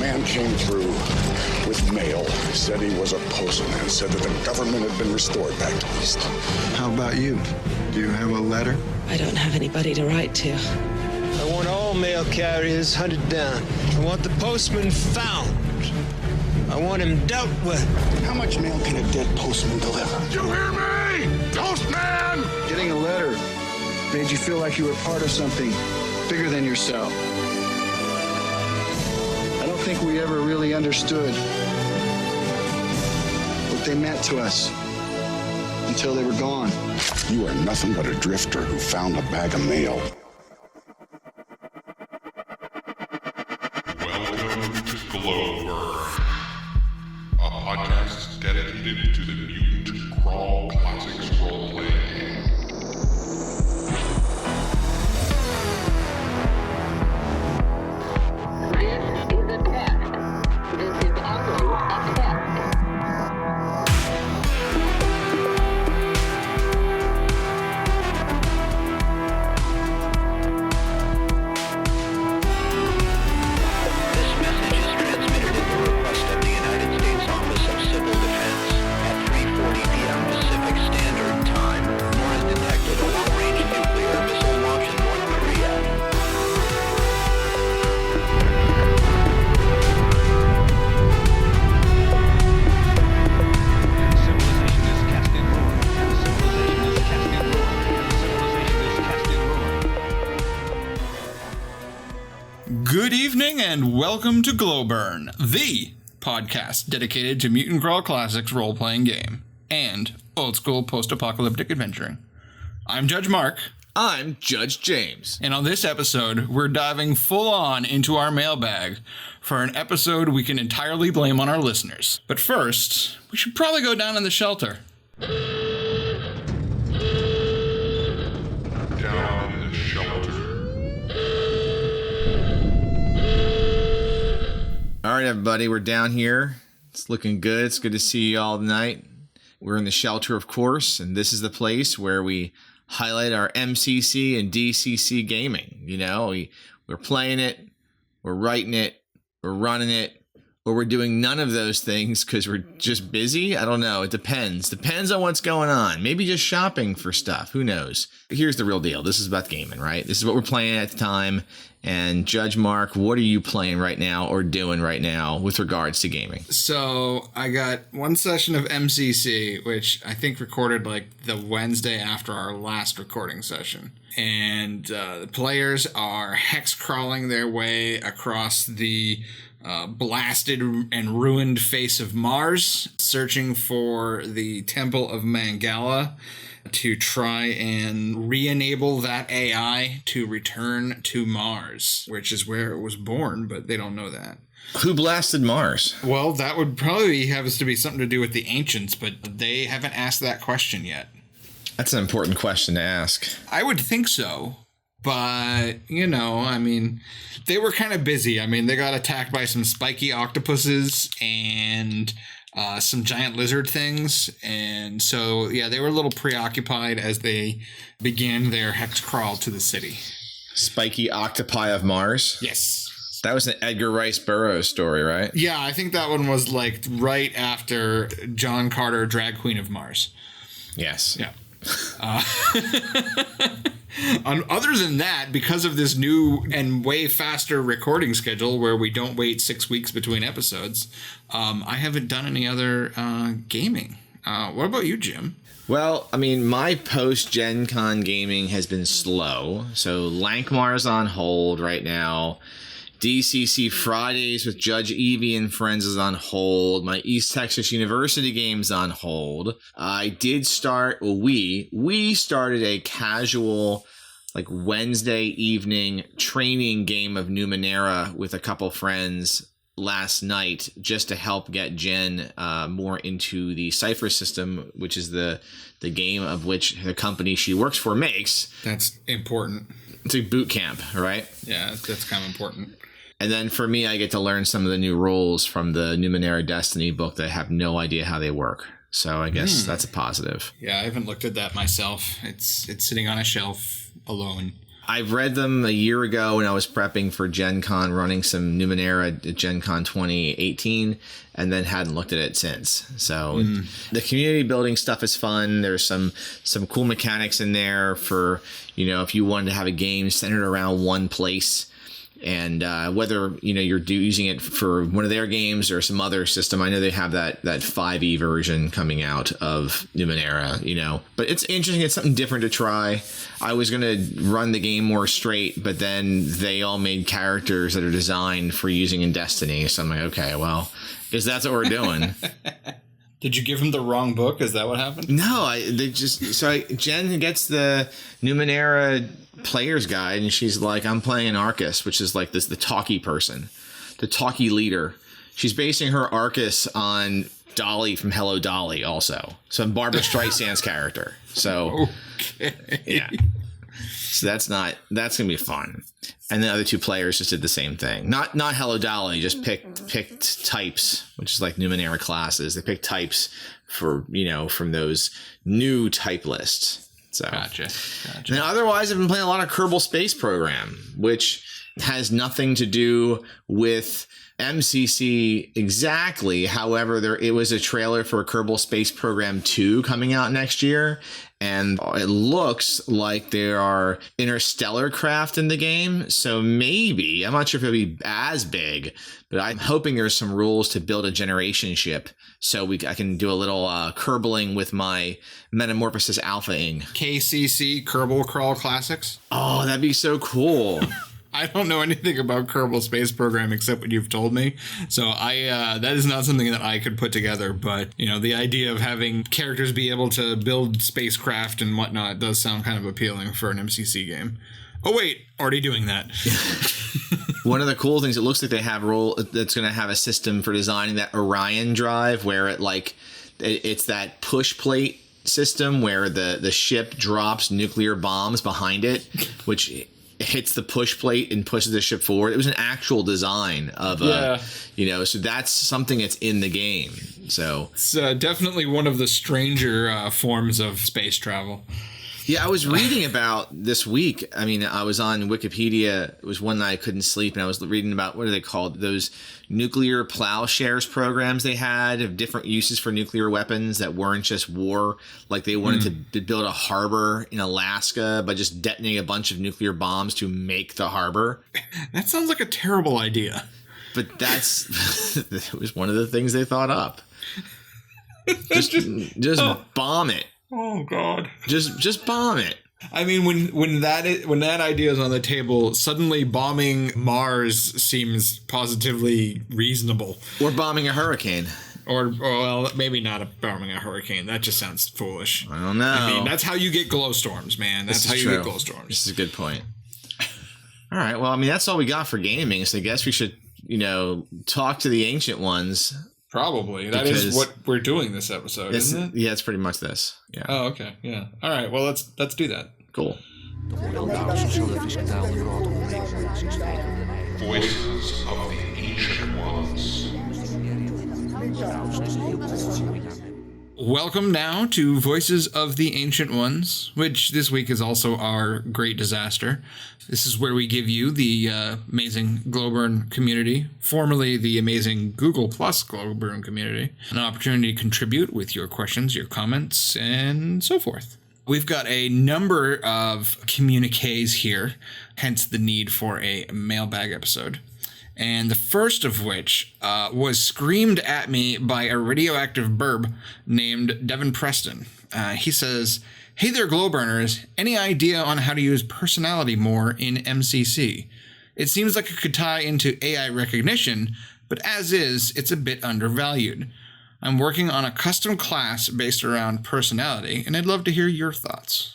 man came through with mail, said he was a postman, said that the government had been restored back to East. How about you? Do you have a letter? I don't have anybody to write to. I want all mail carriers hunted down. I want the postman found. I want him dealt with. How much mail can a dead postman deliver? You hear me? Postman! Getting a letter made you feel like you were part of something bigger than yourself. I don't think we ever really understood what they meant to us until they were gone. You are nothing but a drifter who found a bag of mail. Welcome to Glowburn, a podcast dedicated to the Mutant Crawl Classics role-playing game. This is a test. This is only a test. Good evening and welcome to Glowburn, the podcast dedicated to Mutant Crawl Classics role-playing game and old-school post-apocalyptic adventuring. I'm Judge Marc. I'm Judge James. And on this episode, we're diving full-on into our mailbag for an episode we can entirely blame on our listeners. But first, we should probably go down in the shelter. Down in the shelter. All right, everybody, we're down here. It's looking good. It's good to see you all tonight. We're in the shelter, of course, and this is the place where we highlight our MCC and DCC gaming. You know, we're playing it, we're writing it, we're running it, or we're doing none of those things because we're just busy. I don't know. It depends. Depends on what's going on. Maybe just shopping for stuff. Who knows? Here's the real deal. This is about gaming, right? This is what we're playing at the time. And Judge Marc, what are you playing right now or doing right now with regards to gaming? So I got one session of MCC, which I think recorded like the Wednesday after our last recording session. And the players are hex crawling their way across the blasted and ruined face of Mars, searching for the Temple of Mangala to try and re-enable that AI to return to Mars, which is where it was born, but they don't know that. Who blasted Mars? Well, that would probably have to be something to do with the ancients, but they haven't asked that question yet. That's an important question to ask. I would think so. But, you know, I mean, they were kind of busy. I mean, they got attacked by some spiky octopuses and some giant lizard things. And so, yeah, they were a little preoccupied as they began their hex crawl to the city. Spiky octopi of Mars? Yes. That was an Edgar Rice Burroughs story, right? Yeah, I think that one was like right after John Carter, Drag Queen of Mars. Yes. Yeah. Other than that, because of this new and way faster recording schedule where we don't wait 6 weeks between episodes, I haven't done any other gaming. What about you, Jim? Well, I mean, my post-Gen Con gaming has been slow. So Lankmar's on hold right now. DCC Fridays with Judge Evie and Friends is on hold. My East Texas University game's on hold. I did start, we started a casual, like Wednesday evening training game of Numenera with a couple friends last night just to help get Jen more into the Cypher system, which is the game of which the company she works for makes. That's important. It's a boot camp, right? Yeah, that's kind of important. And then for me, I get to learn some of the new rules from the Numenera Destiny book that I have no idea how they work. So I guess that's a positive. Yeah, I haven't looked at that myself. It's sitting on a shelf alone. I've read them a year ago when I was prepping for Gen Con, running some Numenera at Gen Con 2018, and then hadn't looked at it since. So the community building stuff is fun. There's some cool mechanics in there for, if you wanted to have a game centered around one place. And whether, you're using it for one of their games or some other system. I know they have that 5e version coming out of Numenera, But it's interesting. It's something different to try. I was going to run the game more straight, but then they all made characters that are designed for using in Destiny. So I'm like, okay, well, because that's what we're doing. Did you give him the wrong book? Is that what happened? No, Jen gets the Numenera player's guide, and she's like, I'm playing an Arcus, which is like the talkie person, the talkie leader. She's basing her Arcus on Dolly from Hello Dolly also. So I'm Barbara Streisand's character. So yeah. So that's going to be fun. And the other two players just did the same thing. Not Hello Dolly, just picked types, which is like Numenera classes. They picked types for, from those new type lists. So Gotcha. And otherwise, I've been playing a lot of Kerbal Space Program, which has nothing to do with MCC exactly. However, it was a trailer for Kerbal Space Program 2 coming out next year. And it looks like there are interstellar craft in the game. So maybe, I'm not sure if it'll be as big, but I'm hoping there's some rules to build a generation ship. So I can do a little Kerbling with my Metamorphosis Alpha Ing. KCC, Kerbal Crawl Classics. Oh, that'd be so cool. I don't know anything about Kerbal Space Program except what you've told me. So that is not something that I could put together. But, the idea of having characters be able to build spacecraft and whatnot does sound kind of appealing for an MCC game. Oh, wait, already doing that. One of the cool things, it looks like they have that's going to have a system for designing that Orion drive where it's that push plate system where the ship drops nuclear bombs behind it, which hits the push plate and pushes the ship forward. It was an actual design of so that's something that's in the game. So it's definitely one of the stranger forms of space travel. Yeah, I was reading about this week. I mean, I was on Wikipedia. It was one night I couldn't sleep, and I was reading about, what are they called? Those nuclear plowshares programs they had of different uses for nuclear weapons that weren't just war. Like they wanted to build a harbor in Alaska by just detonating a bunch of nuclear bombs to make the harbor. That sounds like a terrible idea. But that was one of the things they thought up. Just bomb it. Oh God! Just bomb it. I mean, when that idea is on the table, suddenly bombing Mars seems positively reasonable. Or bombing a hurricane. Or well, maybe not bombing a hurricane. That just sounds foolish. I don't know. I mean, that's how you get glow storms, man. That's how you get glow storms. This is a good point. All right. Well, I mean, that's all we got for gaming. So I guess we should, talk to the ancient ones. Probably. That is what we're doing this episode, isn't it? Yeah, it's pretty much this. Yeah. Oh, okay. Yeah. All right. Well, let's do that. Cool. Voices of the Ancient Ones. Welcome now to Voices of the Ancient Ones, which this week is also our great disaster. This is where we give you, the amazing Glowburn community, formerly the amazing Google Plus Glowburn community, an opportunity to contribute with your questions, your comments, and so forth. We've got a number of communiques here, hence the need for a mailbag episode. And the first of which was screamed at me by a radioactive burb named Devin Preston. He says, "Hey there, Glowburners. Any idea on how to use personality more in MCC? It seems like it could tie into AI recognition, but as is, it's a bit undervalued. I'm working on a custom class based around personality, and I'd love to hear your thoughts."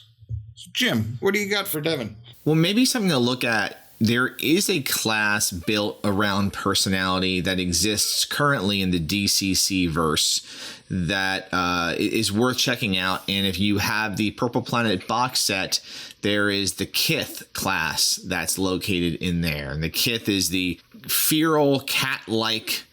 So, Jim, what do you got for Devin? Well, maybe something to look at. There is a class built around personality that exists currently in the DCC verse that is worth checking out. And if you have the Purple Planet box set, there is the Kith class that's located in there. And the Kith is the feral cat-like,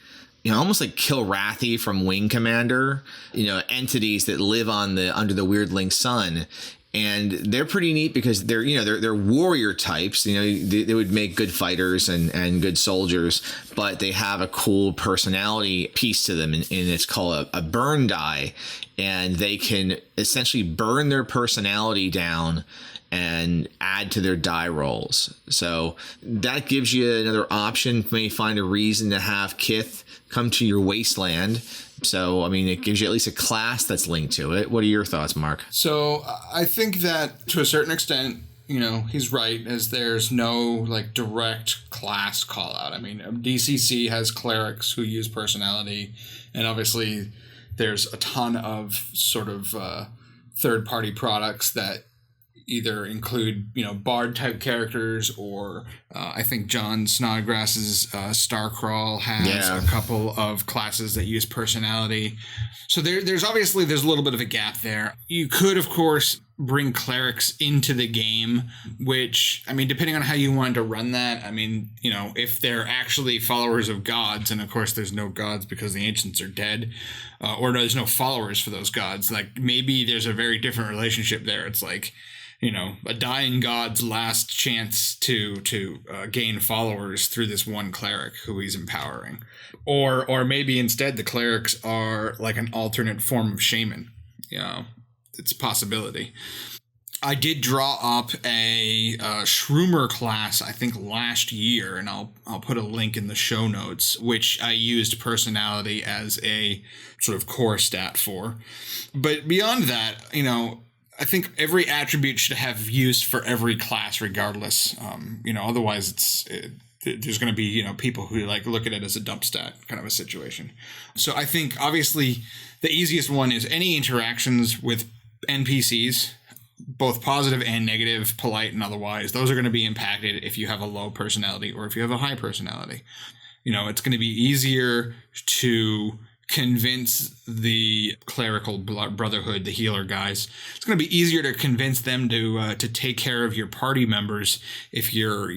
almost like Kilrathi from Wing Commander, entities that live on under the Weirdling Sun. And they're pretty neat because they're warrior types. They would make good fighters and good soldiers, but they have a cool personality piece to them, and it's called a burn die, and they can essentially burn their personality down and add to their die rolls. So that gives you another option. You may find a reason to have Kith come to your wasteland. So, I mean, it gives you at least a class that's linked to it. What are your thoughts, Mark? So I think that to a certain extent, he's right, as there's no like direct class call out. I mean, DCC has clerics who use personality, and obviously there's a ton of sort of third-party products that either include, bard type characters, or I think John Snodgrass's Starcrawl has a couple of classes that use personality. So there's a little bit of a gap there. You could, of course, bring clerics into the game, which, I mean, depending on how you wanted to run that, I mean, if they're actually followers of gods, and of course there's no gods because the ancients are dead, or no, there's no followers for those gods, like maybe there's a very different relationship there. It's like, a dying god's last chance to gain followers through this one cleric who he's empowering. Or maybe instead the clerics are like an alternate form of shaman. It's a possibility. I did draw up a Shroomer class, I think last year, and I'll put a link in the show notes, which I used personality as a sort of core stat for. But beyond that, I think every attribute should have use for every class regardless. Otherwise there's going to be, people who like look at it as a dump stat kind of a situation. So I think obviously the easiest one is any interactions with NPCs, both positive and negative, polite and otherwise. Those are going to be impacted if you have a low personality or if you have a high personality. It's going to be easier to convince the clerical brotherhood, the healer guys. It's going to be easier to convince them to take care of your party members if you're,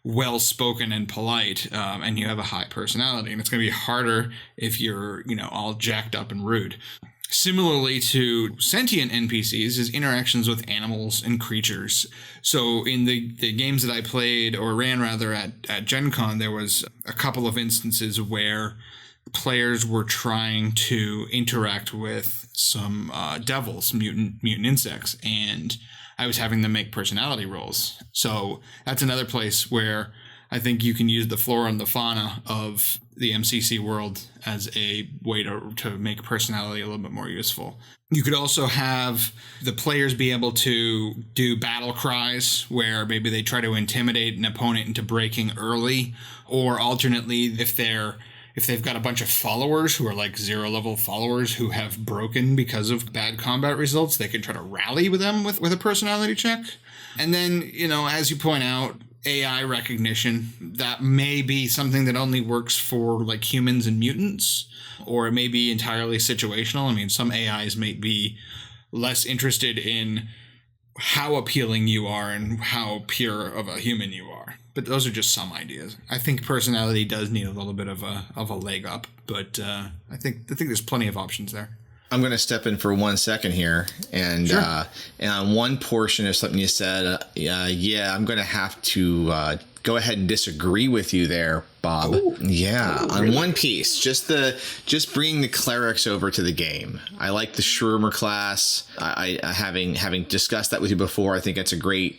well spoken and polite, and you have a high personality. And it's going to be harder if you're, all jacked up and rude. Similarly to sentient NPCs is interactions with animals and creatures. So in the games that I played, or ran rather, at Gen Con, there was a couple of instances where players were trying to interact with some devils, mutant insects, and I was having them make personality rolls. So that's another place where I think you can use the flora and the fauna of the MCC world as a way to make personality a little bit more useful. You could also have the players be able to do battle cries where maybe they try to intimidate an opponent into breaking early, or alternately, if they've got a bunch of followers who are like 0 level followers who have broken because of bad combat results, they can try to rally with them with a personality check. And then, as you point out, AI recognition, that may be something that only works for like humans and mutants, or it may be entirely situational. I mean, some AIs may be less interested in how appealing you are and how pure of a human you are. But those are just some ideas. I think personality does need a little bit of a leg up, but I think there's plenty of options there. I'm going to step in for 1 second here, and Sure. And on one portion of something you said, I'm going to have to go ahead and disagree with you there, Bob. Ooh. Yeah, on one piece, just bringing the clerics over to the game. I like the Shroomer class. I having discussed that with you before, I think it's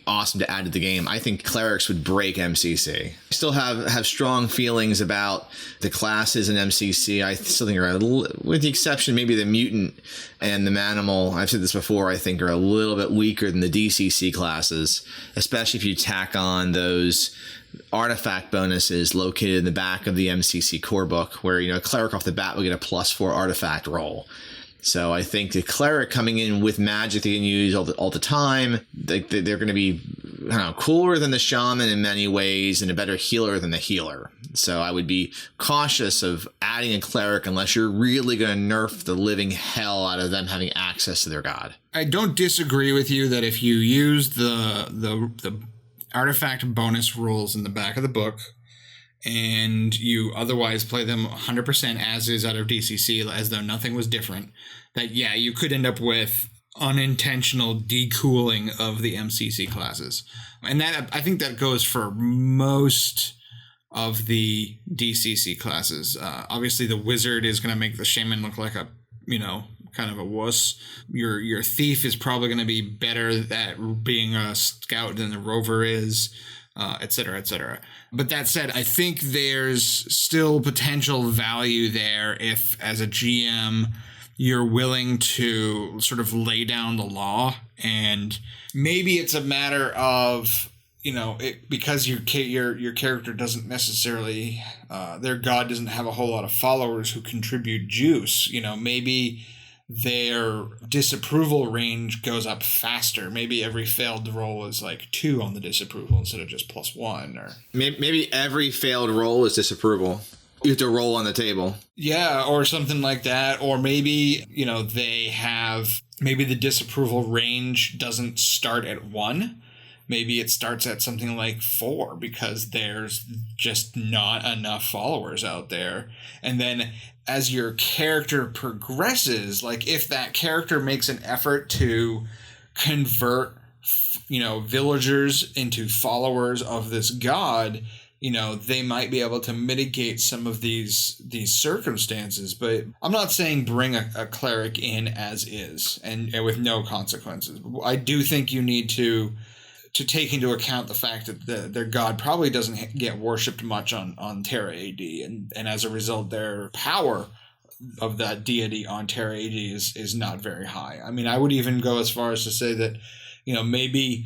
awesome to add to the game. I think clerics would break MCC. I still have strong feelings about the classes in MCC. I still think with the exception maybe the mutant and the manimal, I've said this before, I think are a little bit weaker than the DCC classes, especially if you tack on those artifact bonuses located in the back of the MCC core book, where a cleric off the bat will get a +4 artifact roll. So I think the cleric coming in with magic they can use all the time, they're going to be cooler than the shaman in many ways and a better healer than the healer. So I would be cautious of adding a cleric unless you're really going to nerf the living hell out of them having access to their god. I don't disagree with you that if you use the artifact bonus rules in the back of the book and you otherwise play them 100% as is out of DCC, as though nothing was different, that you could end up with unintentional decooling of the MCC classes. And that, I think that goes for most of the DCC classes. Obviously, the wizard is going to make the shaman look like a, kind of a wuss. Your thief is probably going to be better at being a scout than the rover is, et cetera, et cetera. But that said, I think there's still potential value there if, as a GM, you're willing to sort of lay down the law, and maybe it's a matter of, because your character doesn't necessarily, their god doesn't have a whole lot of followers who contribute juice. Maybe their disapproval range goes up faster. Maybe every failed roll is like 2 on the disapproval instead of just +1, or maybe every failed roll is disapproval. You have to roll on the table. Yeah, or something like that. Or maybe, maybe the disapproval range doesn't start at 1. Maybe it starts at something like 4 because there's just not enough followers out there. And then as your character progresses, like if that character makes an effort to convert, villagers into followers of this god, they might be able to mitigate some of these circumstances. But I'm not saying bring a cleric in as is and with no consequences. I do think you need to take into account the fact that their god probably doesn't get worshipped much on Terra AD, and as a result, their power of that deity on Terra AD is not very high. I mean, I would even go as far as to say that, maybe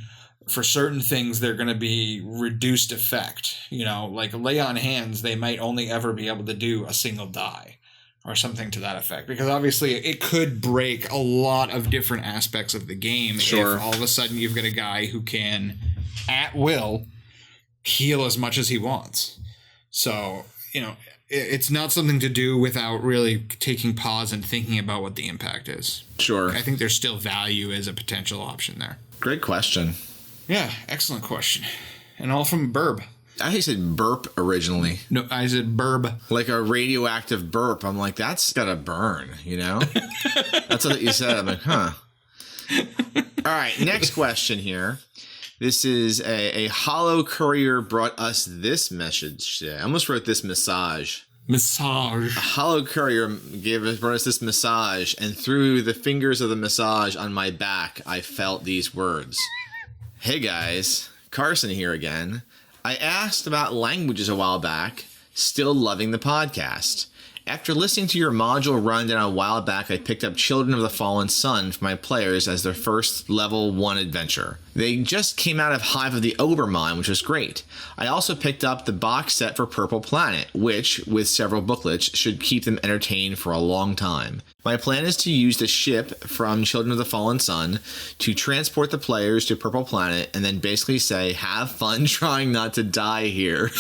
for certain things they're going to be reduced effect. Like lay on hands, they might only ever be able to do a single die, or something to that effect, because obviously it could break a lot of different aspects of the game. Sure. If all of a sudden you've got a guy who can, at will, heal as much as he wants. So, it's not something to do without really taking pause and thinking about what the impact is. Sure. I think there's still value as a potential option there. Great question. Yeah, excellent question. And all from Burb. I think you said burp originally. No, I said burb. Like a radioactive burp. I'm like, that's gotta burn, That's what you said. I'm like, huh. All right, next question here. This is a Hollow Courier brought us this message today. I almost wrote this massage. Massage. A Hollow Courier brought us this massage, and through the fingers of the massage on my back, I felt these words. Hey guys, Carson here again. I asked about languages a while back, still loving the podcast. After listening to your module rundown a while back, I picked up Children of the Fallen Sun for my players as their first level 1 adventure. They just came out of Hive of the Obermine, which was great. I also picked up the box set for Purple Planet, which, with several booklets, should keep them entertained for a long time. My plan is to use the ship from Children of the Fallen Sun to transport the players to Purple Planet and then basically say, have fun trying not to die here.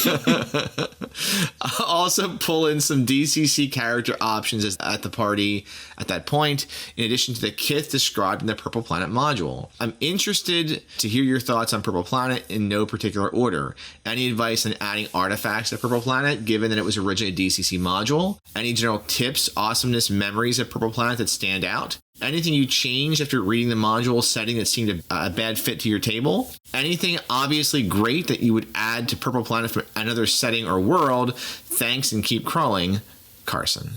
I'll also pull in some DCC character options at the party at that point, in addition to the kith described in the Purple Planet module. I'm interested to hear your thoughts on Purple Planet in no particular order. Any advice on adding artifacts to Purple Planet, given that it was originally a DCC module? Any general tips, awesomeness, memories of Purple Planet that stand out? Anything you changed after reading the module setting that seemed a bad fit to your table? Anything obviously great that you would add to Purple Planet from another setting or world? Thanks, and keep crawling, Carson.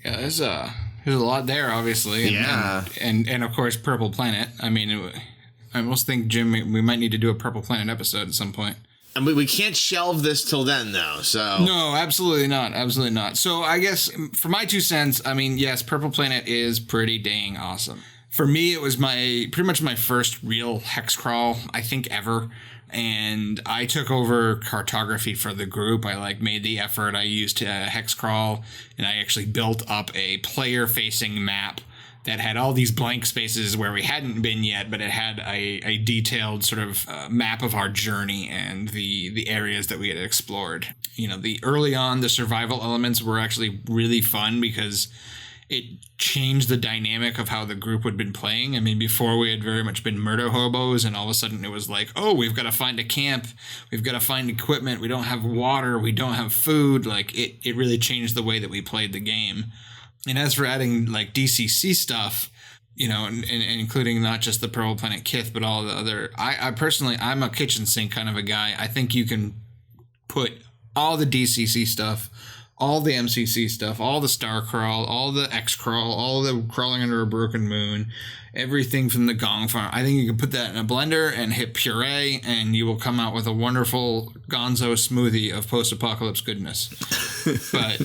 Yeah, there's a lot there, obviously. And of course, Purple Planet. I mean, I almost think, Jim, we might need to do a Purple Planet episode at some point. And we can't shelve this till then, though, so... No, absolutely not. Absolutely not. So I guess, for my 2 cents, I mean, yes, Purple Planet is pretty dang awesome. For me, it was pretty much my first real hex crawl, I think, ever. And I took over cartography for the group. I made the effort. I used hex crawl, and I actually built up a player-facing map that had all these blank spaces where we hadn't been yet, but it had a detailed sort of map of our journey and the areas that we had explored. Early on, the survival elements were actually really fun because it changed the dynamic of how the group had been playing. I mean, before we had very much been murder hobos, and all of a sudden it was like, oh, we've got to find a camp, we've got to find equipment, we don't have water, we don't have food. It really changed the way that we played the game. And as for adding DCC stuff, and including not just the Purple Planet Kith, but all the other. I personally, I'm a kitchen sink kind of a guy. I think you can put all the DCC stuff, all the MCC stuff, all the Star Crawl, all the X Crawl, all the Crawling Under a Broken Moon, everything from the Gong Farm. I think you can put that in a blender and hit puree, and you will come out with a wonderful gonzo smoothie of post-apocalypse goodness. But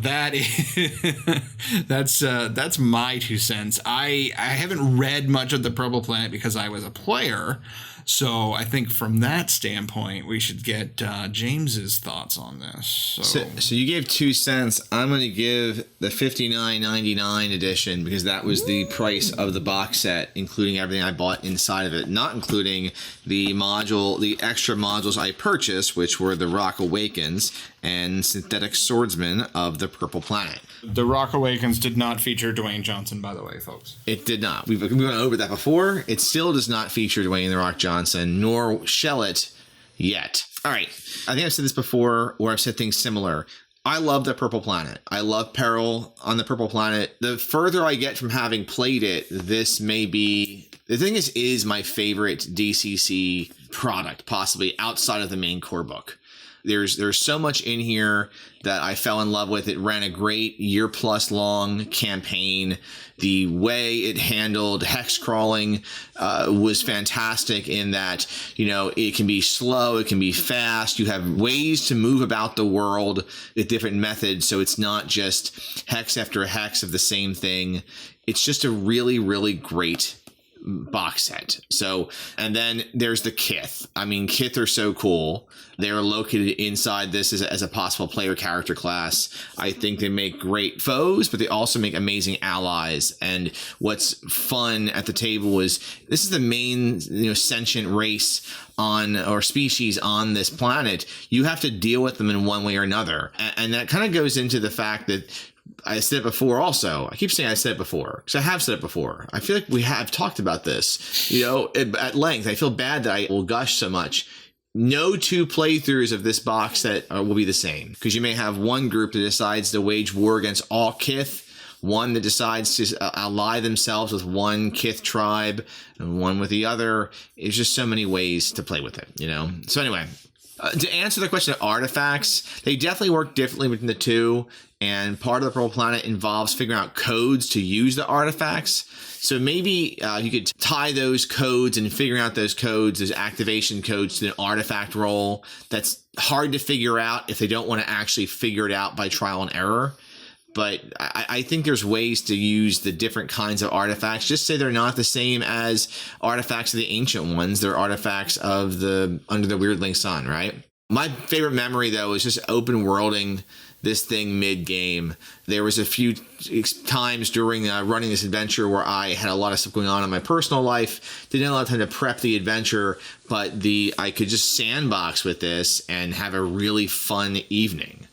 that is, that's my 2 cents. I haven't read much of the Purple Planet because I was a player. So I think from that standpoint, we should get James's thoughts on this. So you gave 2 cents. I'm going to give the $59.99 edition because that was the price of the box set, including everything I bought inside of it, not including the extra modules I purchased, which were the Rock Awakens and Synthetic Swordsman of the Purple Planet. The Rock Awakens did not feature Dwayne Johnson, by the way, folks. It did not. We've gone over that before. It still does not feature Dwayne The Rock Johnson, nor shall it yet. All right. I think I've said this before, or I've said things similar. I love the Purple Planet. I love Peril on the Purple Planet. The further I get from having played it, this may be... The thing is my favorite DCC product, possibly outside of the main core book. There's so much in here that I fell in love with. It ran a great year-plus long campaign. The way it handled hex crawling was fantastic in that, it can be slow, it can be fast. You have ways to move about the world with different methods, so it's not just hex after hex of the same thing. It's just a really, really great box set. So, and then there's the Kith. I mean, Kith are so cool. They are located inside this as a possible player character class. I think they make great foes, but they also make amazing allies. And what's fun at the table is this is the main, sentient race or species on this planet. You have to deal with them in one way or another. And that kind of goes into the fact that I said it before also. I keep saying I said it before because I have said it before. I feel like we have talked about this, at length. I feel bad that I will gush so much. No 2 playthroughs of this box set will be the same because you may have one group that decides to wage war against all Kith, one that decides to ally themselves with one Kith tribe and one with the other. There's just so many ways to play with it, So anyway, to answer the question of artifacts, they definitely work differently between the two. And part of the Purple Planet involves figuring out codes to use the artifacts. So maybe you could tie those codes and figuring out those codes, those activation codes, to an artifact roll. That's hard to figure out if they don't want to actually figure it out by trial and error. But I think there's ways to use the different kinds of artifacts. Just say they're not the same as artifacts of the ancient ones. They're artifacts of Under the Weirdling Sun, right? My favorite memory, though, is just open worlding this thing mid-game. There was a few times during running this adventure where I had a lot of stuff going on in my personal life. Didn't have a lot of time to prep the adventure, but I could just sandbox with this and have a really fun evening,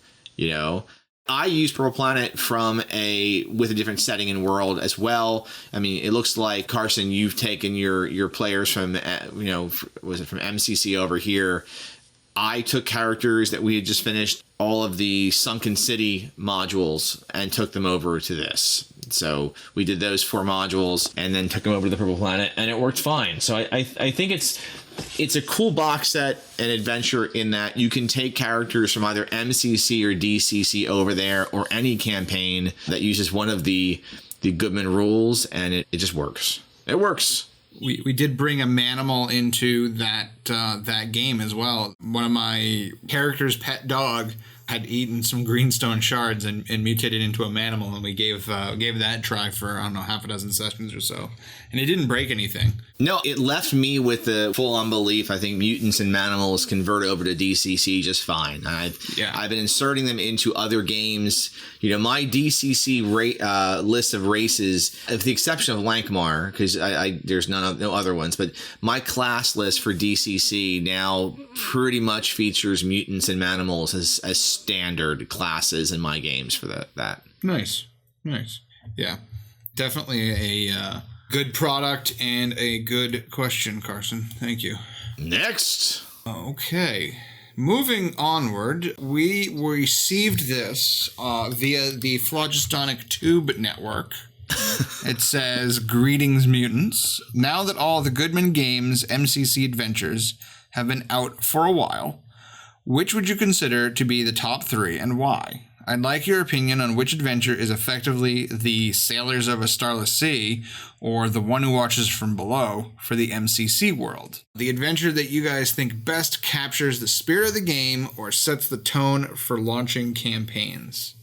I used Purple Planet with a different setting and world as well. I mean, it looks like, Carson, you've taken your players from, was it from MCC over here? I took characters that we had just finished all of the Sunken City modules and took them over to this. So we did those 4 modules and then took them over to the Purple Planet, and it worked fine. So I think it's a cool box set and adventure in that you can take characters from either MCC or DCC over there, or any campaign that uses one of the Goodman rules, and it just works. It works. We did bring a manimal into that game as well. One of my character's pet dog had eaten some greenstone shards and mutated into a manimal, and we gave that a try for, I don't know, half a dozen sessions or so. And it didn't break anything. No, it left me with the full unbelief. I think mutants and manimals convert over to DCC just fine. I've been inserting them into other games. My DCC list of races, with the exception of Lankmar, because there's no other ones, but my class list for DCC now pretty much features mutants and manimals as standard classes in my games for that. Nice. Yeah, definitely a good product and a good question, Carson. Thank you. Next. Okay. Moving onward, we received this via the Phlogistonic Tube Network. It says, "Greetings, mutants. Now that all the Goodman Games MCC adventures have been out for a while, which would you consider to be the top 3 and why? I'd like your opinion on which adventure is effectively the Sailors of a Starless Sea or the One Who Watches from Below for the MCC world. The adventure that you guys think best captures the spirit of the game or sets the tone for launching campaigns.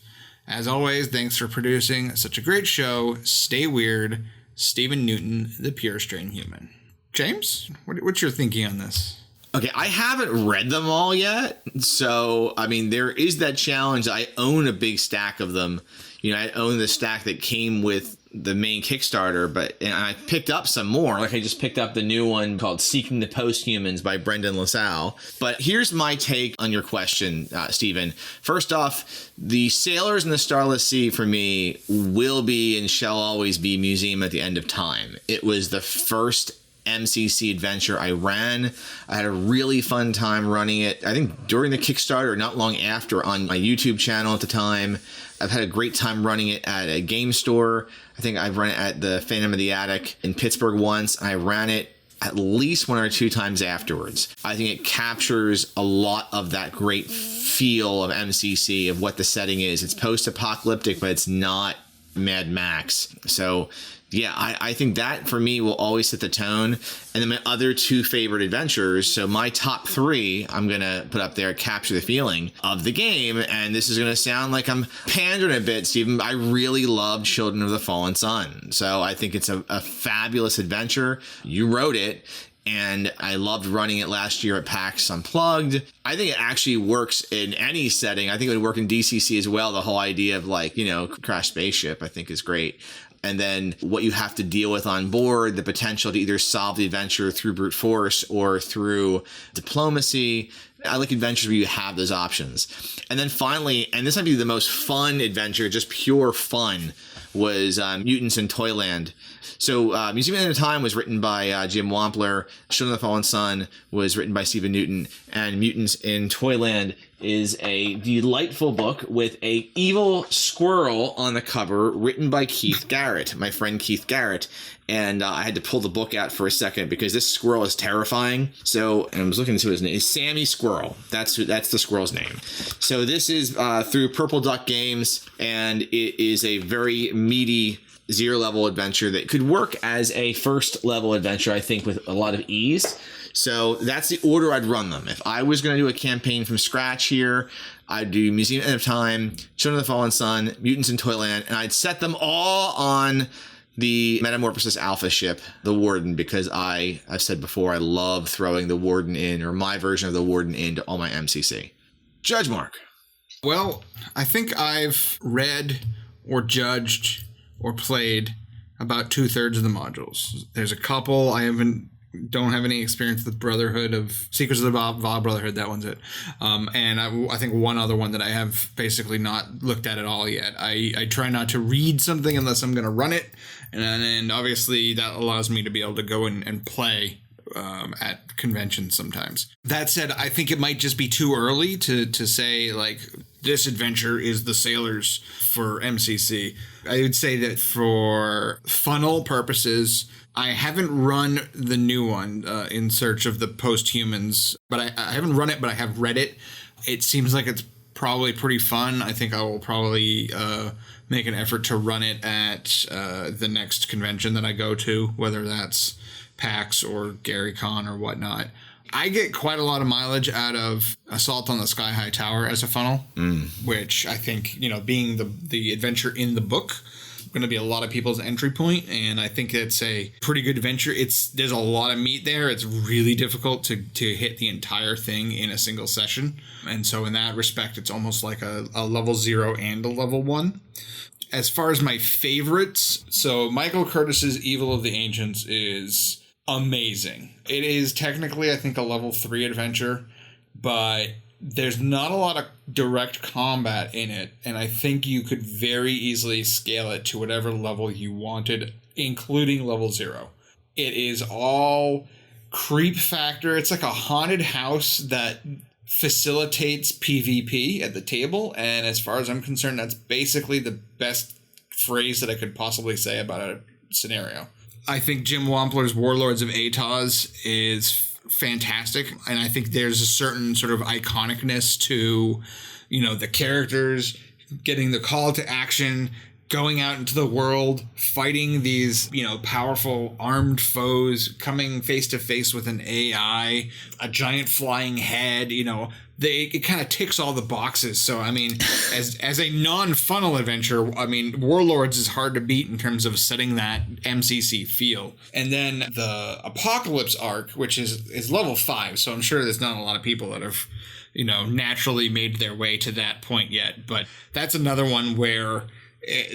As always, thanks for producing such a great show. Stay weird. Stephen Newton, the Pure Strain Human." James, what's your thinking on this? Okay, I haven't read them all yet. So, I mean, there is that challenge. I own a big stack of them. You know, I own the stack that came with the main Kickstarter, and I picked up some more. Like I just picked up the new one called Seeking the Post-Humans by Brendan LaSalle. But here's my take on your question, Stephen. First off, the Sailors in the Starless Sea for me will be and shall always be Museum at the End of Time. It was the first MCC adventure I ran. I had a really fun time running it. I think during the Kickstarter, not long after, on my YouTube channel at the time. I've had a great time running it at a game store. I think I've run it at the Phantom of the Attic in Pittsburgh once. I ran it at least 1 or 2 times afterwards. I think it captures a lot of that great feel of MCC, of what the setting is. It's post-apocalyptic, but it's not Mad Max. So yeah, I think that for me will always set the tone. And then my other 2 favorite adventures, so my top 3, I'm going to put up there, capture the feeling of the game. And this is going to sound like I'm pandering a bit, Stephen. I really loved Children of the Fallen Sun. So I think it's a fabulous adventure. You wrote it. And I loved running it last year at PAX Unplugged. I think it actually works in any setting. I think it would work in DCC as well. The whole idea of, like, you know, crash spaceship, I think is great. And then what you have to deal with on board, the potential to either solve the adventure through brute force or through diplomacy. I like adventures where you have those options. And then finally, and this might be the most fun adventure, just pure fun, was Mutants in Toyland. So Museum at the Time was written by Jim Wampler. Children of the Fallen Sun was written by Stephen Newton. And Mutants in Toyland is a delightful book with a evil squirrel on the cover, written by Keith Garrett, my friend Keith Garrett. And I had to pull the book out for a second because this squirrel is terrifying. So, and I was looking into his name. It's Sammy Squirrel. That's the squirrel's name. So this is through Purple Duck Games, and it is a very meaty 0-level adventure that could work as a first level adventure, I think, with a lot of ease. So that's the order I'd run them. If I was going to do a campaign from scratch here, I'd do Museum at the End of Time, Children of the Fallen Sun, Mutants in Toyland, and I'd set them all on the Metamorphosis Alpha ship, the Warden, because I've said before, I love throwing the Warden in, or my version of the Warden, into all my MCC. Judge Mark. Well, I think I've read or judged or played about 2/3 of the modules. There's a couple I don't have any experience with Brotherhood of Secrets of the Va Brotherhood. That one's it. And I think one other one that I have basically not looked at all yet. I try not to read something unless I'm going to run it. And obviously that allows me to be able to go and play at conventions sometimes. That said, I think it might just be too early to say, like, this adventure is the Sailors for MCC. I would say that for funnel purposes, I haven't run the new one, In Search of the Post-Humans, but I haven't run it, but I have read it. It seems like it's probably pretty fun. I think I will probably make an effort to run it at the next convention that I go to, whether that's PAX or GaryCon or whatnot. I get quite a lot of mileage out of Assault on the Sky High Tower as a funnel, which I think, being the adventure in the book, going to be a lot of people's entry point, and I think it's a pretty good adventure. There's a lot of meat there. It's really difficult to hit the entire thing in a single session, and so in that respect, it's almost like a level 0 and a level 1. As far as my favorites, so Michael Curtis's Evil of the Ancients is amazing. It is technically, I think, a level 3 adventure, but there's not a lot of direct combat in it, and I think you could very easily scale it to whatever level you wanted, including level 0. It is all creep factor. It's like a haunted house that facilitates PvP at the table, and as far as I'm concerned, that's basically the best phrase that I could possibly say about a scenario. I think Jim Wampler's Warlords of Atos is fantastic, and I think there's a certain sort of iconicness to, the characters getting the call to action, going out into the world, fighting these, powerful armed foes, coming face to face with an AI, a giant flying head, it kind of ticks all the boxes. So, I mean, as a non-funnel adventure, I mean, Warlords is hard to beat in terms of setting that MCC feel. And then the Apocalypse arc, which is level 5, so I'm sure there's not a lot of people that have, naturally made their way to that point yet. But that's another one where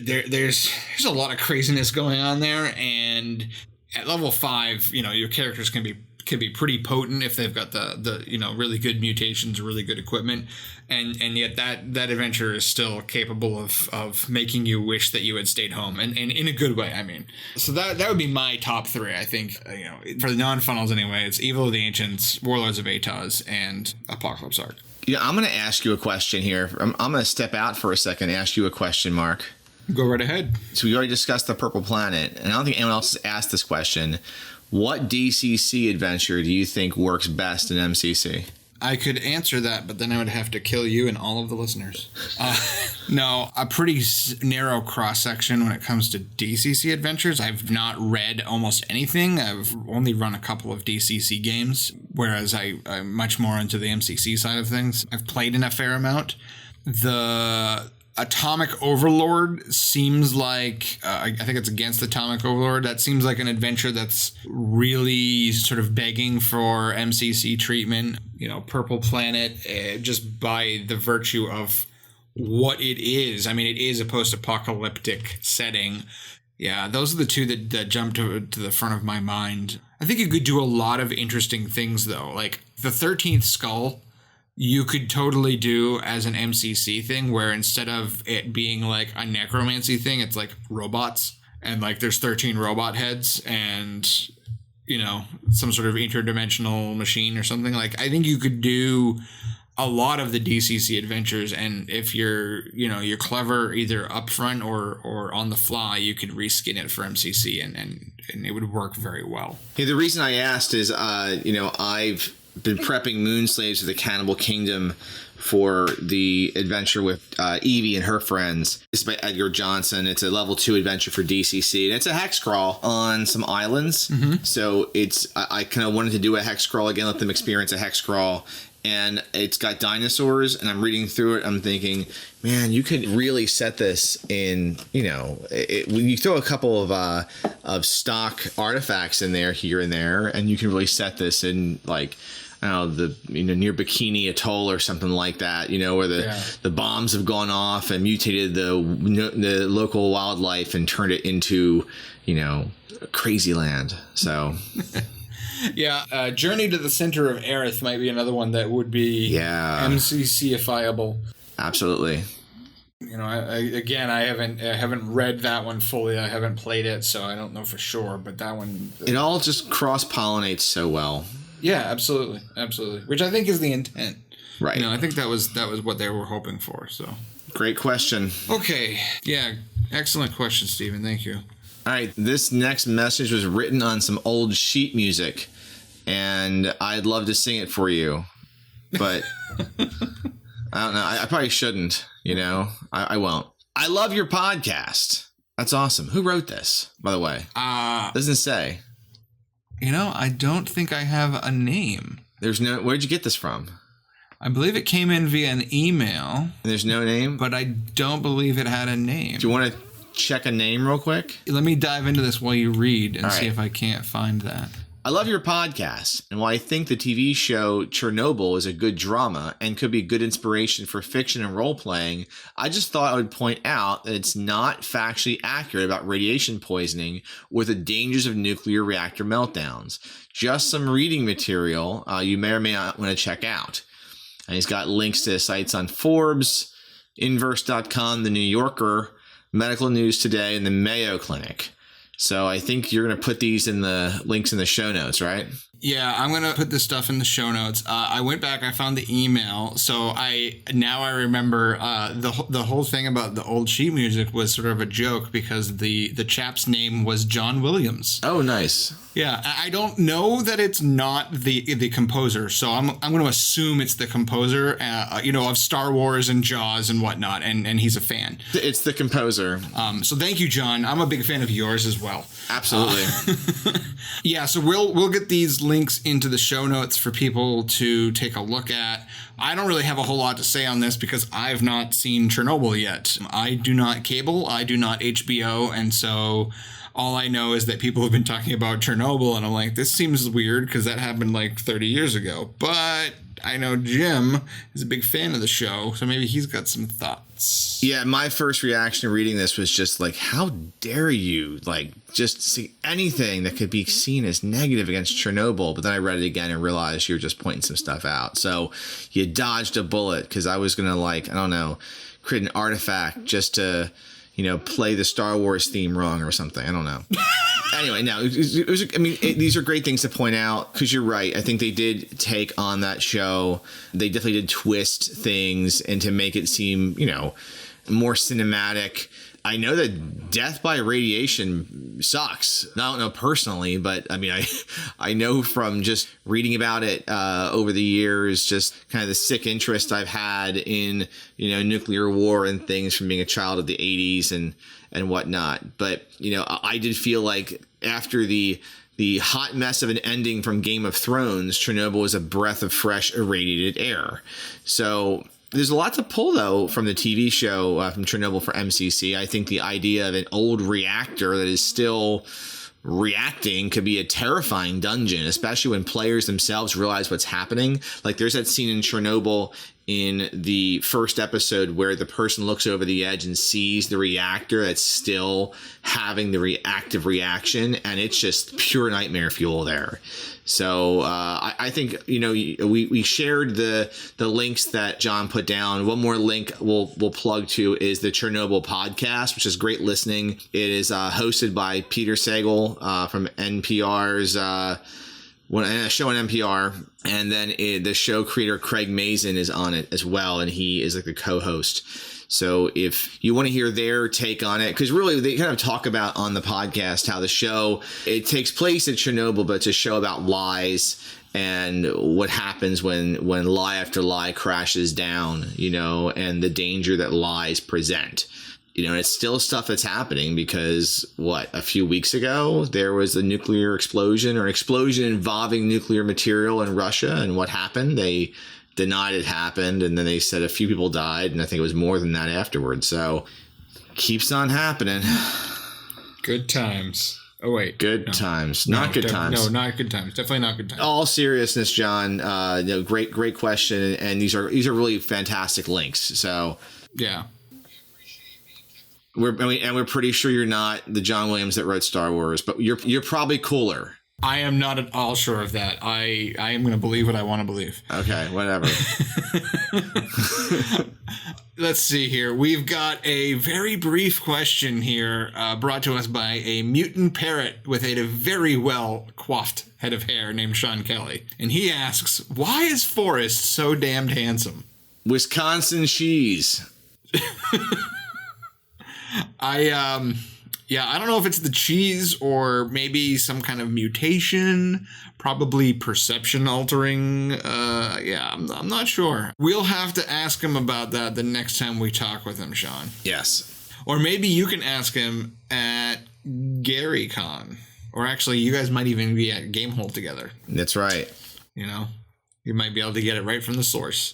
there's a lot of craziness going on there, and at level 5, your characters can be pretty potent if they've got the really good mutations, really good equipment, and yet that adventure is still capable of making you wish that you had stayed home, and in a good way. I mean, so that would be my top 3. I think for the non-funnels anyway, it's Evil of the Ancients, Warlords of Atos, and Apocalypse Arc. Yeah, I'm going to ask you a question here. I'm going to step out for a second and ask you a question, Mark. Go right ahead. So we already discussed the Purple Planet, and I don't think anyone else has asked this question. What DCC adventure do you think works best in MCC? I could answer that, but then I would have to kill you and all of the listeners. No, a pretty narrow cross-section when it comes to DCC adventures. I've not read almost anything. I've only run a couple of DCC games, whereas I'm much more into the MCC side of things. I've played in a fair amount. The Atomic Overlord seems like, I think it's against Atomic Overlord. That seems like an adventure that's really sort of begging for MCC treatment. Purple Planet, just by the virtue of what it is. I mean, it is a post-apocalyptic setting. Yeah, those are the two that jump to the front of my mind. I think you could do a lot of interesting things, though. Like the 13th Skull, you could totally do as an MCC thing, where instead of it being like a necromancy thing, it's like robots, and like there's 13 robot heads and some sort of interdimensional machine or something. Like, I think you could do a lot of the DCC adventures, and if you're clever either up front or on the fly, you could reskin it for MCC and it would work very well. Hey, the reason I asked is I've been prepping Moonslaves of the Cannibal Kingdom for the adventure with Evie and her friends. This is by Edgar Johnson. It's a level 2 adventure for DCC, and it's a hex crawl on some islands. Mm-hmm. So I kind of wanted to do a hex crawl again, let them experience a hex crawl. And it's got dinosaurs, and I'm reading through it. I'm thinking, man, you could really set this in, when you throw a couple of stock artifacts in there, here and there, and you can really set this in, like, I don't know, near Bikini Atoll or something like that, where the bombs have gone off and mutated the local wildlife and turned it into, crazy land. So. Yeah, Journey to the Center of Aerith might be another one that would be MCC-ifiable. Absolutely. I haven't read that one fully. I haven't played it, so I don't know for sure. But that one, it all just cross-pollinates so well. Yeah, absolutely. Which I think is the intent. Right. I think that was what they were hoping for. So. Great question. Okay. Yeah. Excellent question, Stephen. Thank you. All right, this next message was written on some old sheet music, and I'd love to sing it for you, but I don't know. I probably shouldn't, I won't. I love your podcast. That's awesome. Who wrote this, by the way? Doesn't say. I don't think I have a name. Where'd you get this from? I believe it came in via an email. And there's no name? But I don't believe it had a name. Do you want to check a name real quick? Let me dive into this while you read and see if I can't find that. I love your podcast, and while I think the TV show Chernobyl is a good drama and could be good inspiration for fiction and role-playing, I just thought I would point out that it's not factually accurate about radiation poisoning or the dangers of nuclear reactor meltdowns. Just some reading material you may or may not want to check out. And he's got links to sites on Forbes, Inverse.com, The New Yorker, Medical News Today, and the Mayo Clinic. So I think you're going to put these in the links in the show notes, right? Yeah, I'm going to put this stuff in the show notes. I went back, I found the email. So I remember the whole thing about the old sheet music was sort of a joke because the chap's name was John Williams. Oh, nice. Yeah, I don't know that it's not the composer, so I'm going to assume it's the composer, of Star Wars and Jaws and whatnot, and he's a fan. It's the composer. So thank you, John. I'm a big fan of yours as well. Absolutely. Yeah, so we'll get these links into the show notes for people to take a look at. I don't really have a whole lot to say on this because I've not seen Chernobyl yet. I do not cable, I do not HBO, and so all I know is that people have been talking about Chernobyl, and I'm like, this seems weird because that happened like 30 years ago. But I know Jim is a big fan of the show, so maybe he's got some thoughts. Yeah, my first reaction to reading this was just like, how dare you, like, just see anything that could be seen as negative against Chernobyl. But then I read it again and realized you were just pointing some stuff out. So you dodged a bullet because I was going to, like, I don't know, create an artifact just to, play the Star Wars theme wrong or something. I don't know. Anyway, no, these are great things to point out because you're right. I think they did take on that show. They definitely did twist things and to make it seem, more cinematic. I know that death by radiation sucks. I don't know personally, but I know from just reading about it over the years, just kind of the sick interest I've had in, nuclear war and things from being a child of the 80s and whatnot. But, I did feel like after the hot mess of an ending from Game of Thrones, Chernobyl was a breath of fresh irradiated air. So there's a lot to pull, though, from the TV show from Chernobyl for MCC. I think the idea of an old reactor that is still reacting could be a terrifying dungeon, especially when players themselves realize what's happening. Like there's that scene in Chernobyl in the first episode where the person looks over the edge and sees the reactor that's still having the reactive reaction, and it's just pure nightmare fuel there. So I think, we shared the links that John put down. One more link we'll plug to is the Chernobyl podcast, which is great listening. It is hosted by Peter Sagal from NPR's a show on NPR, and then the show creator Craig Mazin is on it as well, and he is like the co-host. So if you want to hear their take on it, because really they kind of talk about on the podcast how the show, it takes place at Chernobyl, but it's a show about lies and what happens when lie after lie crashes down, and the danger that lies present. It's still stuff that's happening because a few weeks ago there was a nuclear explosion or an explosion involving nuclear material in Russia. And what happened? They denied it happened. And then they said a few people died. And I think it was more than that afterwards. So keeps on happening. Good times. Oh, wait. Good times. Not good times. No, not good times. Definitely not good times. All seriousness, John. Great question. And these are really fantastic links. So yeah. We're pretty sure you're not the John Williams that wrote Star Wars, but you're probably cooler. I am not at all sure of that. I am going to believe what I want to believe. Okay, whatever. Let's see here. We've got a very brief question here brought to us by a mutant parrot with a very well coiffed head of hair named Sean Kelly. And he asks, why is Forrest so damned handsome? Wisconsin cheese. I don't know if it's the cheese or maybe some kind of mutation, probably perception altering. I'm not sure. We'll have to ask him about that the next time we talk with him, Sean. Yes. Or maybe you can ask him at GaryCon. Or actually, you guys might even be at Gamehole together. That's right. You might be able to get it right from the source.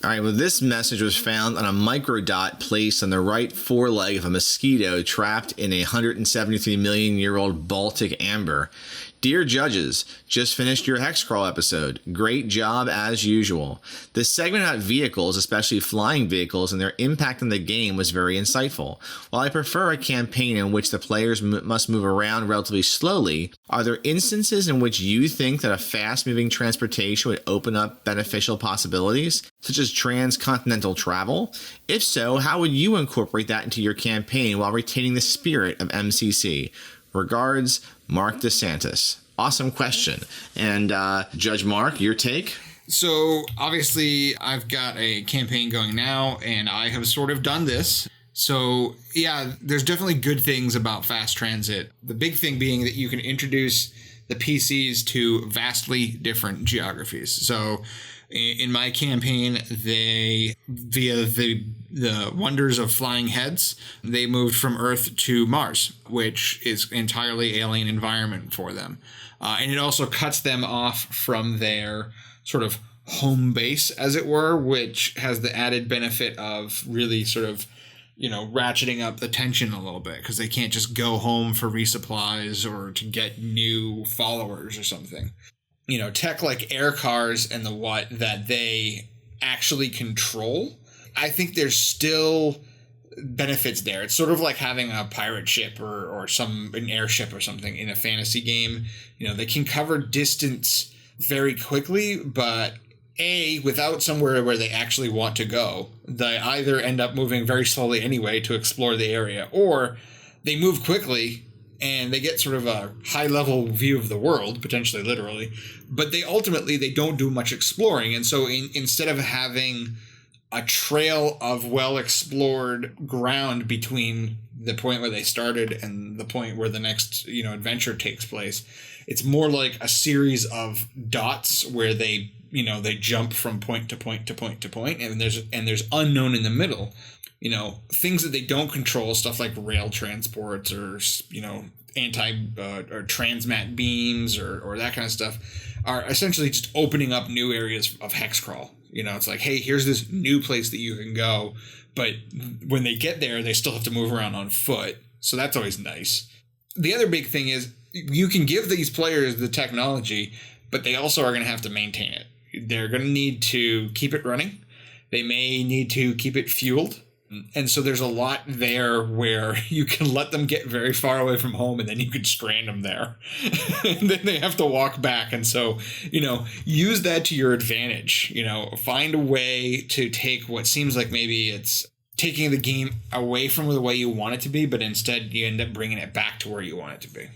All right, well, this message was found on a microdot placed on the right foreleg of a mosquito trapped in a 173 million year old Baltic amber. Dear judges, just finished your Hexcrawl episode. Great job as usual. The segment about vehicles, especially flying vehicles, and their impact on the game was very insightful. While I prefer a campaign in which the players must move around relatively slowly, are there instances in which you think that a fast-moving transportation would open up beneficial possibilities, such as transcontinental travel? If so, how would you incorporate that into your campaign while retaining the spirit of MCC? Regards, Mark DeSantis. Awesome question. And Judge Mark, your take? So obviously I've got a campaign going now, and I have sort of done this. So yeah, there's definitely good things about fast transit. The big thing being that you can introduce the PCs to vastly different geographies. So in my campaign, they, via the wonders of flying heads, they moved from Earth to Mars, which is entirely alien environment for them. And it also cuts them off from their sort of home base, as it were, which has the added benefit of really sort of, ratcheting up the tension a little bit, because they can't just go home for resupplies or to get new followers or something. Tech like air cars and the what that they actually control, I think there's still benefits there. It's sort of like having a pirate ship or an airship or something in a fantasy game. They can cover distance very quickly, but without somewhere where they actually want to go, they either end up moving very slowly anyway to explore the area, or they move quickly and they get sort of a high-level view of the world, potentially literally, but they don't do much exploring. And so instead of having a trail of well-explored ground between the point where they started and the point where the next, adventure takes place, it's more like a series of dots where they jump from point to point to point to point, and there's unknown in the middle. Things that they don't control, stuff like rail transports or, or transmat beams or that kind of stuff, are essentially just opening up new areas of hexcrawl. It's like, hey, here's this new place that you can go, but when they get there, they still have to move around on foot. So that's always nice. The other big thing is you can give these players the technology, but they also are going to have to maintain it. They're going to need to keep it running. They may need to keep it fueled. And so there's a lot there where you can let them get very far away from home, and then you can strand them there. And then they have to walk back. And so, use that to your advantage. Find a way to take what seems like maybe it's taking the game away from the way you want it to be, but instead you end up bringing it back to where you want it to be.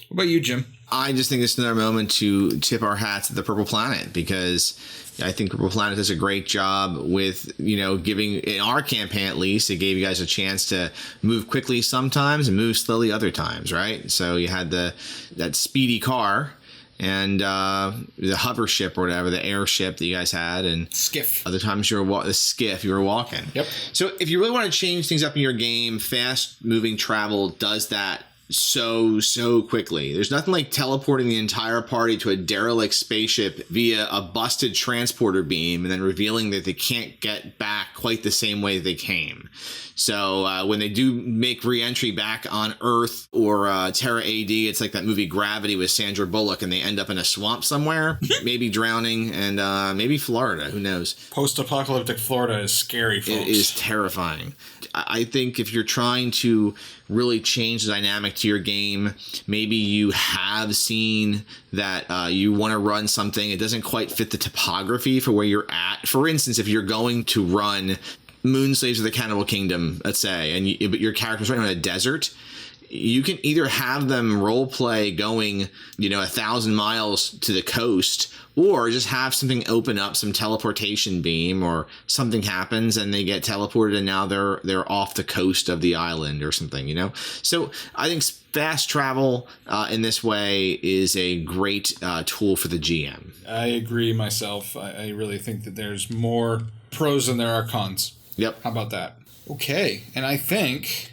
What about you, Jim? I just think it's another moment to tip our hats at the Purple Planet, because I think Purple Planet does a great job with, giving, in our campaign at least, it gave you guys a chance to move quickly sometimes and move slowly other times, right? So you had that speedy car and the hover ship or whatever, the airship that you guys had, and skiff. Other times you were walking. Yep. So if you really want to change things up in your game, fast moving travel does that so quickly. There's nothing like teleporting the entire party to a derelict spaceship via a busted transporter beam and then revealing that they can't get back quite the same way they came. So when they do make re-entry back on Earth or Terra AD, it's like that movie Gravity with Sandra Bullock, and they end up in a swamp somewhere, maybe drowning, and maybe Florida. Who knows? Post-apocalyptic Florida is scary, folks. It is terrifying. I think if you're trying to really change the dynamic to your game, maybe you have seen that you want to run something, it doesn't quite fit the topography for where you're at. For instance, if you're going to run Moon Slaves of the Cannibal Kingdom, let's say, but your character's running on a desert, you can either have them role play going, 1,000 miles to the coast, or just have something open up, some teleportation beam, or something happens and they get teleported and now they're off the coast of the island or something, So I think fast travel in this way is a great tool for the GM. I agree myself. I really think that there's more pros than there are cons. Yep. How about that? Okay. And I think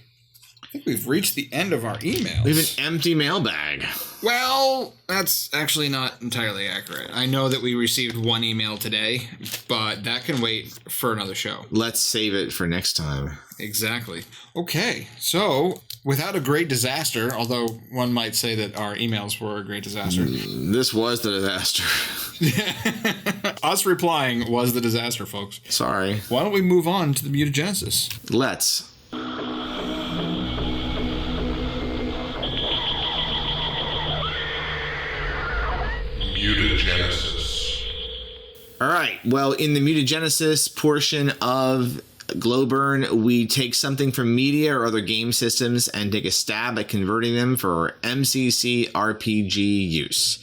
we've reached the end of our emails. We have an empty mailbag. Well, that's actually not entirely accurate. I know that we received one email today, but that can wait for another show. Let's save it for next time. Exactly. Okay. So, without a great disaster, although one might say that our emails were a great disaster. This was the disaster. Us replying was the disaster, folks. Sorry. Why don't we move on to the mutagenesis? Let's. Mutagenesis. All right. Well, in the mutagenesis portion of Glowburn, we take something from media or other game systems and take a stab at converting them for MCC RPG use.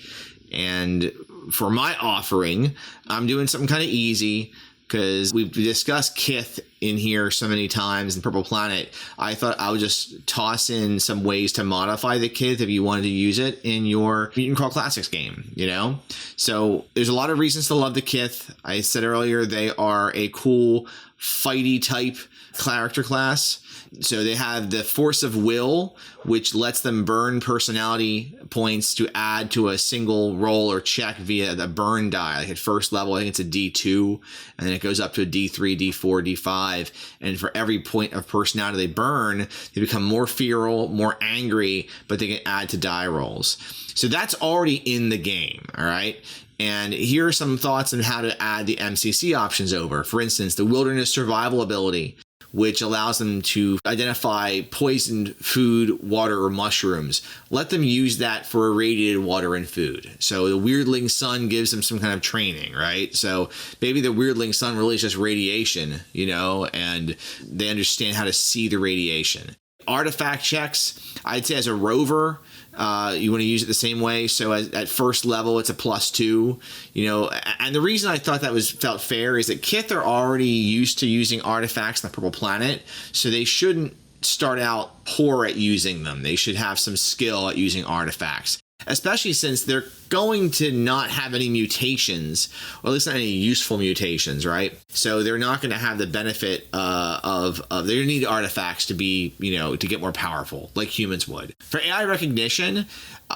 And for my offering, I'm doing something kind of easy because we've discussed Kith in here so many times in Purple Planet. I thought I would just toss in some ways to modify the Kith if you wanted to use it in your Mutant Crawl Classics game, you know? So there's a lot of reasons to love the Kith. I said earlier they are a cool fighty type character class. So they have the Force of Will, which lets them burn personality points to add to a single roll or check via the burn die. Like at first level, I think it's a D2, and then it goes up to a D3, D4, D5. And for every point of personality they burn, they become more feral, more angry, but they can add to die rolls. So that's already in the game, all right? And here are some thoughts on how to add the MCC options over. For instance, the Wilderness Survival ability, which allows them to identify poisoned food, water, or mushrooms. Let them use that for irradiated water and food. So the Weirdling Sun gives them some kind of training, right? So maybe the Weirdling Sun really is just radiation, you know, and they understand how to see the radiation. Artifact checks, I'd say as a rover, you want to use it the same way. So at first level, it's a +2, you know, and the reason I thought that felt fair is that Kith are already used to using artifacts in the Purple Planet, so they shouldn't start out poor at using them. They should have some skill at using artifacts, especially since they're going to not have any mutations, or at least not any useful mutations, right? So they're not going to have the benefit of they need artifacts to be, you know, to get more powerful, like humans would. For AI recognition,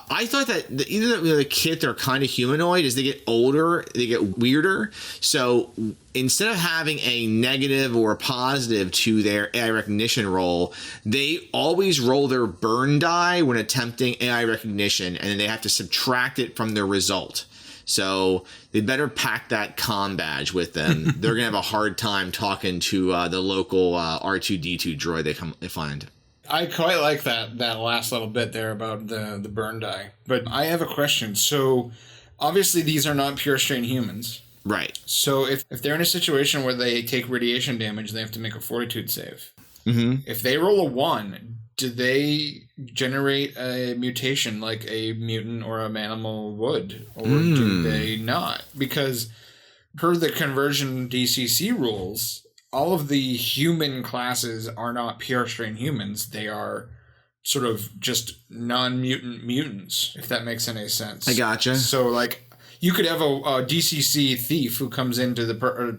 I thought that either the Kith are kind of humanoid. As they get older, they get weirder. So instead of having a negative or a positive to their AI recognition roll, they always roll their burn die when attempting AI recognition, and then they have to subtract it from their result. So they better pack that comm badge with them. They're gonna have a hard time talking to the local R2D2 droid they find. I quite like that last little bit there about the burn die. But I have a question. So obviously these are not pure strain humans. Right. So if they're in a situation where they take radiation damage, they have to make a fortitude save. Mm-hmm. If they roll a 1, do they generate a mutation like a mutant or a manimal would? Or do they not? Because per the conversion DCC rules, all of the human classes are not pure strain humans. They are sort of just non-mutant mutants, if that makes any sense. I gotcha. So, like, you could have a DCC thief who comes into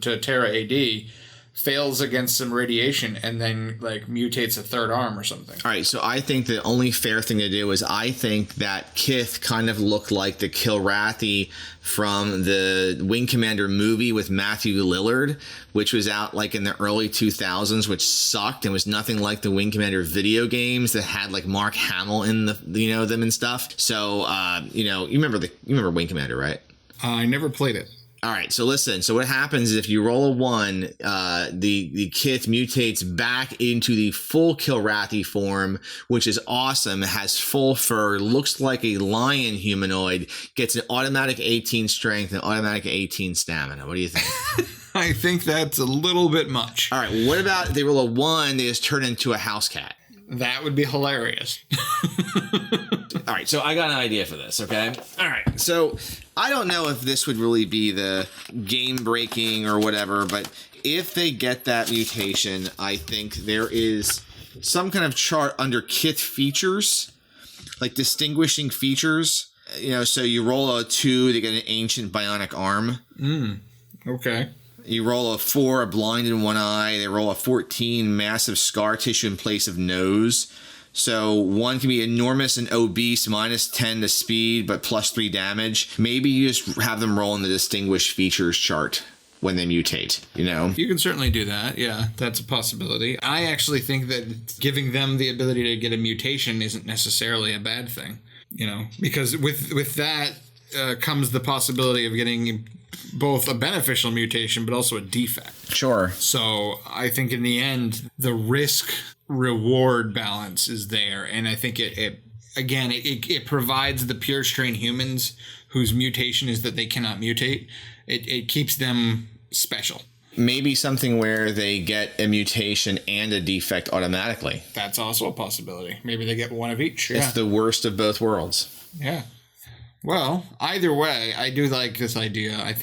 to Terra AD, fails against some radiation, and then, like, mutates a third arm or something. All right, so I think the only fair thing to do is I think that Kith kind of looked like the Kilrathi from the Wing Commander movie with Matthew Lillard, which was out like in the early 2000s, which sucked and was nothing like the Wing Commander video games that had like Mark Hamill in them and stuff. So you remember Wing Commander, right? I never played it. All right, so listen. So what happens is if you roll a 1, the Kith mutates back into the full Kilrathi form, which is awesome. It has full fur, looks like a lion humanoid, gets an automatic 18 strength and automatic 18 stamina. What do you think? I think that's a little bit much. All right, what about if they roll a 1, they just turn into a house cat? That would be hilarious. All right, so I got an idea for this, okay? All right, so I don't know if this would really be the game-breaking or whatever, but if they get that mutation, I think there is some kind of chart under Kith features, like distinguishing features. You know, so you roll a 2, they get an ancient bionic arm. Okay. You roll a 4, a blind in one eye. They roll a 14, massive scar tissue in place of nose. So 1 can be enormous and obese, -10 to speed, but +3 damage. Maybe you just have them roll in the distinguished features chart when they mutate, you know? You can certainly do that. Yeah, that's a possibility. I actually think that giving them the ability to get a mutation isn't necessarily a bad thing, you know, because with that comes the possibility of getting both a beneficial mutation but also a defect. Sure. So I think in the end, the risk-reward balance is there, and I think it provides the pure strain humans whose mutation is that they cannot mutate. It keeps them special. Maybe something where they get a mutation and a defect automatically. That's also a possibility. Maybe they get one of each. Yeah. It's the worst of both worlds. Yeah. Well, either way, I do like this idea. I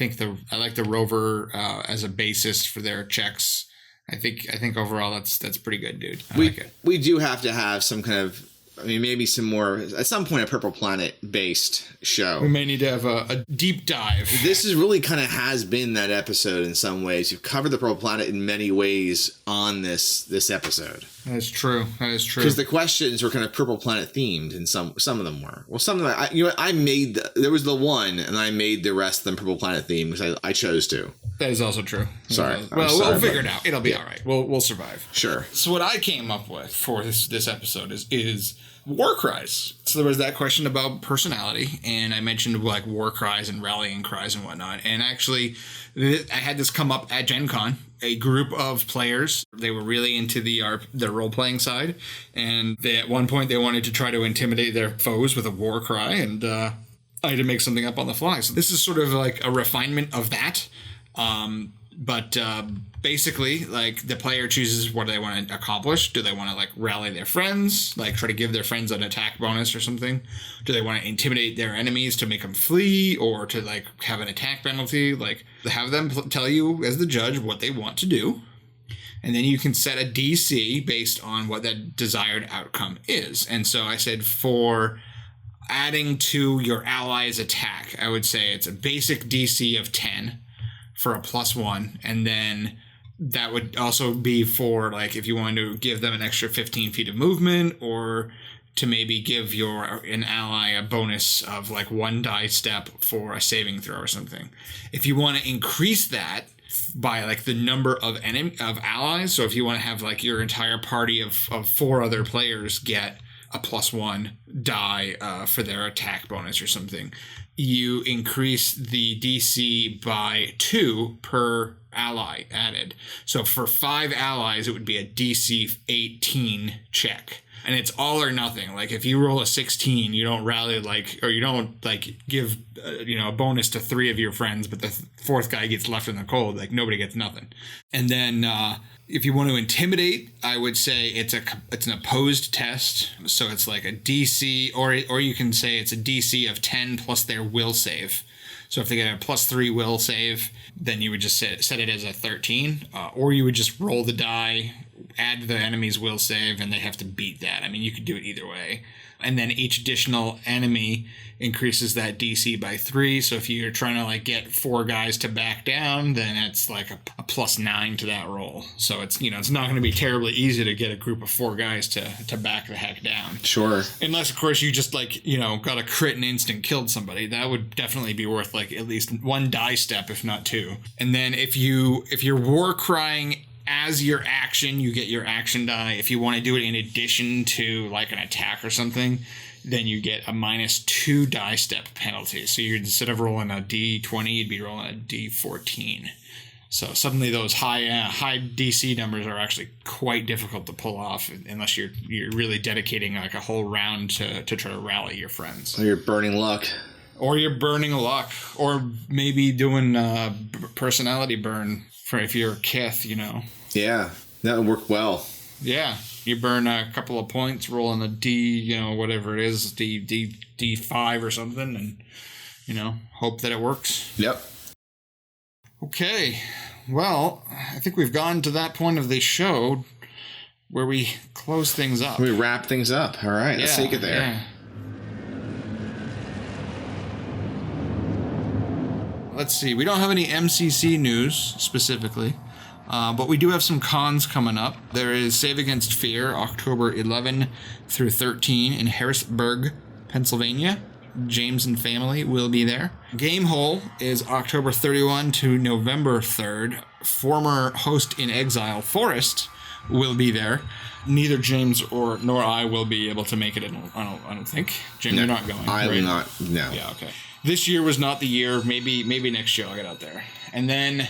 like the rover as a basis for their checks. I think overall that's pretty good, dude. I like it. We do have to have some kind of, maybe some more, at some point, a Purple Planet based show. We may need to have a deep dive. This is really kind of has been that episode in some ways. You've covered the Purple Planet in many ways on this episode. That is true. Because the questions were kind of Purple Planet themed, and some of them were. Well, some of them, I made there was the one, and I made the rest of them Purple Planet themed because I chose to. That is also true. Sorry. We'll figure it out. It'll be all right. We'll survive. Sure. So what I came up with for this episode is war cries. So there was that question about personality, and I mentioned like war cries and rallying cries and whatnot. And actually, I had this come up at Gen Con. A group of players, they were really into the role-playing side, and at one point they wanted to try to intimidate their foes with a war cry, and I had to make something up on the fly. So this is sort of like a refinement of that. But basically, like, the player chooses what they want to accomplish. Do they want to, like, rally their friends, like try to give their friends an attack bonus or something? Do they want to intimidate their enemies to make them flee, or to, like, have an attack penalty? Like, have them tell you as the judge what they want to do, and then you can set a DC based on what that desired outcome is. And so I said, for adding to your ally's attack, I would say it's a basic DC of 10 for a +1, and then that would also be for, like, if you wanted to give them an extra 15 feet of movement, or to maybe give an ally a bonus of like 1 die step for a saving throw or something. If you want to increase that by like the number of allies, so if you want to have like your entire party of 4 other players get a +1 die for their attack bonus or something, you increase the DC by 2 per ally added. So for 5 allies, it would be a DC 18 check. And it's all or nothing. Like, if you roll a 16, you don't rally, like, or you don't, like, give, a bonus to 3 of your friends, but the 4th guy gets left in the cold. Like, nobody gets nothing. And then if you want to intimidate, I would say it's an opposed test. So it's like a DC, or you can say it's a DC of 10 plus their will save. So if they get a +3 will save, then you would just set it as a 13, or you would just roll the die, add the enemy's will save, and they have to beat that. I mean, you could do it either way. And then each additional enemy increases that DC by 3. So if you're trying to, like, get 4 guys to back down, then it's like a +9 to that roll. So it's, it's not going to be terribly easy to get a group of 4 guys to back the heck down. Sure. Unless, of course, you just, like, got a crit and instant killed somebody. That would definitely be worth, like, at least 1 die step, if not 2. And then if you're war crying as your action, you get your action die. If you want to do it in addition to, like, an attack or something, then you get a -2 die step penalty. So you, instead of rolling a D20, you'd be rolling a D14. So suddenly those high DC numbers are actually quite difficult to pull off, unless you're really dedicating, like, a whole round to try to rally your friends. Or you're burning luck. Or maybe doing personality burn for if you're Kith, Yeah, that would work well. Yeah, you burn a couple of points, rolling a D, whatever it is, D5 or something, and, hope that it works. Yep. Okay, well, I think we've gotten to that point of the show where we close things up. We wrap things up. All right, let's take it there. Yeah. Let's see. We don't have any MCC news specifically, but we do have some cons coming up. There is Save Against Fear, October 11 through 13 in Harrisburg, Pennsylvania. James and family will be there. Gamehole is October 31 to November 3rd. Former host in exile, Forrest, will be there. Neither James nor I will be able to make it. I don't think. James, No, you're not going. I'm right? not. No. Yeah. Okay. This year was not the year. Maybe next year I'll get out there. And then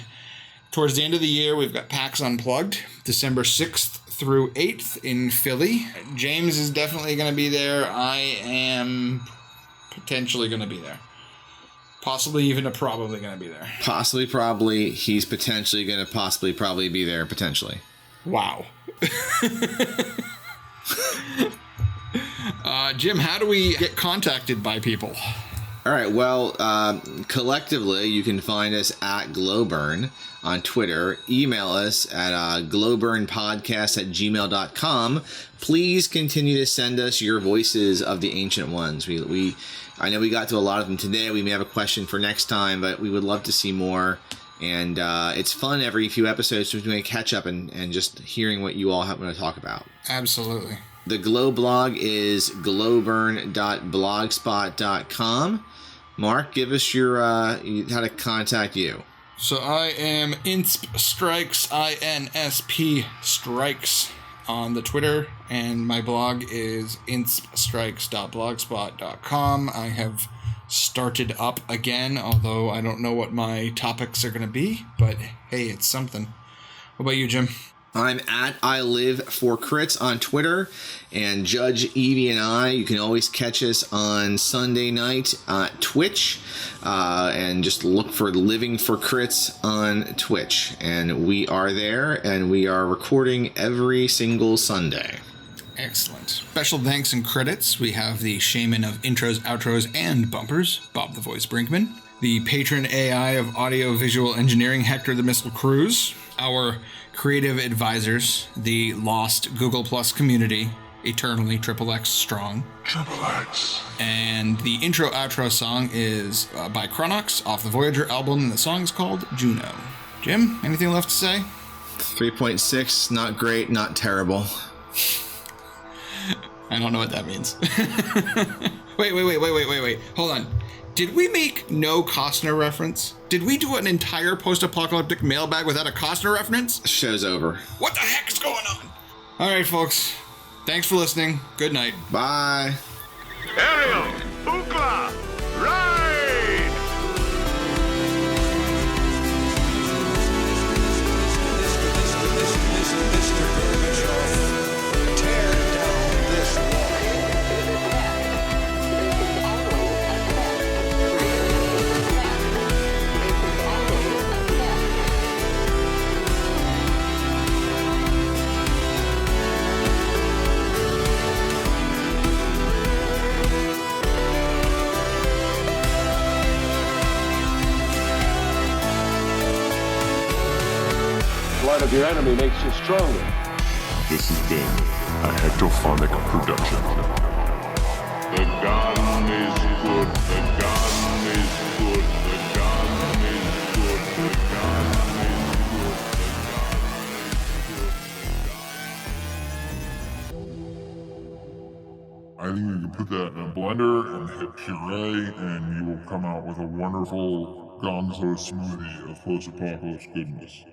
towards the end of the year, we've got PAX Unplugged, December 6th through 8th in Philly. James is definitely going to be there. I am potentially going to be there. Possibly even probably going to be there. Possibly, probably. He's potentially going to possibly, probably be there, potentially. Wow. Jim, how do we get contacted by people? All right, well, collectively, you can find us at Glowburn on Twitter. Email us at glowburnpodcast@gmail.com. Please continue to send us your voices of the Ancient Ones. I know we got to a lot of them today. We may have a question for next time, but we would love to see more. And it's fun every few episodes to doing a catch-up and just hearing what you all have to talk about. Absolutely. The Glow blog is glowburn.blogspot.com. Mark, give us your how to contact you. So I am Insp Strikes, INSP Strikes on the Twitter, and my blog is inspstrikes.blogspot.com. I have started up again, although I don't know what my topics are going to be, but hey, it's something. What about you, Jim? I'm at I Live for Crits on Twitter, and Judge Evie and I, you can always catch us on Sunday night at Twitch, and just look for Living for Crits on Twitch, and we are there, and we are recording every single Sunday. Excellent. Special thanks and credits. We have the shaman of intros, outros, and bumpers, Bob the Voice Brinkman, the patron AI of audio-visual engineering, Hector the Missile Cruz, our creative advisors, the lost Google Plus community, eternally XXX strong. XXX. And the intro-outro song is by Chronox off the Voyager album, and the song is called Juno. Jim, anything left to say? 3.6, not great, not terrible. I don't know what that means. Wait. Hold on. Did we make no Costner reference? Did we do an entire post-apocalyptic mailbag without a Costner reference? Show's over. What the heck's going on? All right, folks. Thanks for listening. Good night. Bye. Ariel, Ukla, ride! Blood of your enemy makes you stronger. This has been a Hectophonic production. The gun is good, the gun is good, the gun is good, the gun is good, the gun is good. I think you can put that in a blender and hit puree, and you will come out with a wonderful gonzo smoothie of post-apocalypse goodness.